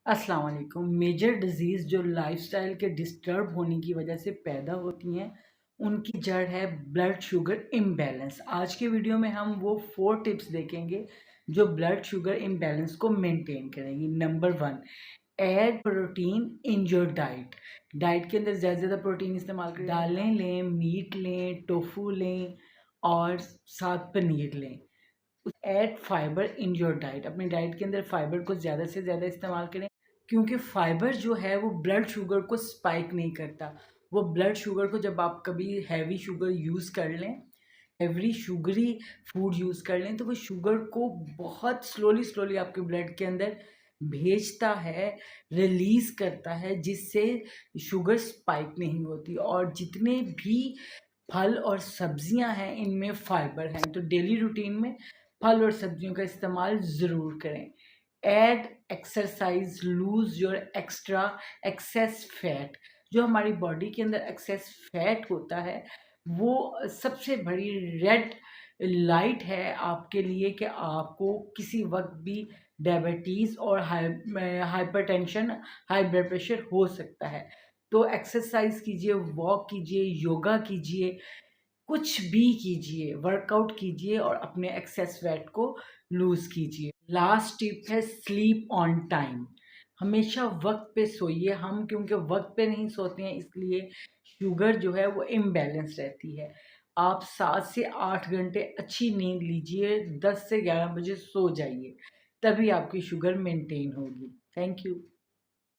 अस्सलाम वालेकुम। Major disease जो लाइफस्टाइल के डिस्टर्ब होने की वजह से पैदा होती हैं, उनकी जड़ है ब्लड शुगर इम्बैलेंस। आज के वीडियो में हम वो 4 टिप्स देखेंगे जो ब्लड शुगर इम्बैलेंस को मेंटेन करेंगी। Number 1, add protein in your diet. Diet के अंदर ज़्यादा से ज़्यादा प्रोटीन इस्तेमाल करें। दालें लें, मीट लें, टोफू लें और साथ पनीर लें। Add fibre in your diet. अपनी डाइट के अंदर फाइबर को ज़्यादा से ज़्यादा इस्तेमाल करें, क्योंकि फाइबर जो है वो ब्लड शुगर को स्पाइक नहीं करता। वो ब्लड शुगर को, जब आप कभी हैवी शुगर यूज़ कर लें, हैवी शुगरी फूड यूज़ कर लें, तो वो शुगर को बहुत स्लोली स्लोली आपके ब्लड के अंदर भेजता है, रिलीज़ करता है, जिससे शुगर स्पाइक नहीं होती। और जितने भी फल और सब्जियां हैं, इनमें फाइबर हैं, तो डेली रूटीन में फल और सब्जियों का इस्तेमाल ज़रूर करें। Add exercise, lose your extra access fat. जो हमारी बॉडी के अंदर एक्सेस फैट होता है, वो सबसे बड़ी रेड लाइट है आपके लिए कि आपको किसी वक्त भी डायबिटीज़ और हाइपरटेंशन, हाई ब्लड प्रेशर हो सकता है। तो एक्सरसाइज कीजिए, वॉक कीजिए, योगा कीजिए, कुछ भी कीजिए, वर्कआउट कीजिए और अपने एक्सेस वेट को लूज़ कीजिए। लास्ट टिप है स्लीप ऑन टाइम। हमेशा वक्त पे सोइए। हम क्योंकि वक्त पे नहीं सोते हैं, इसलिए शुगर जो है वो इम्बैलेंस रहती है। आप 7 से 8 घंटे अच्छी नींद लीजिए, 10 से 11 बजे सो जाइए, तभी आपकी शुगर मेंटेन होगी। Thank you.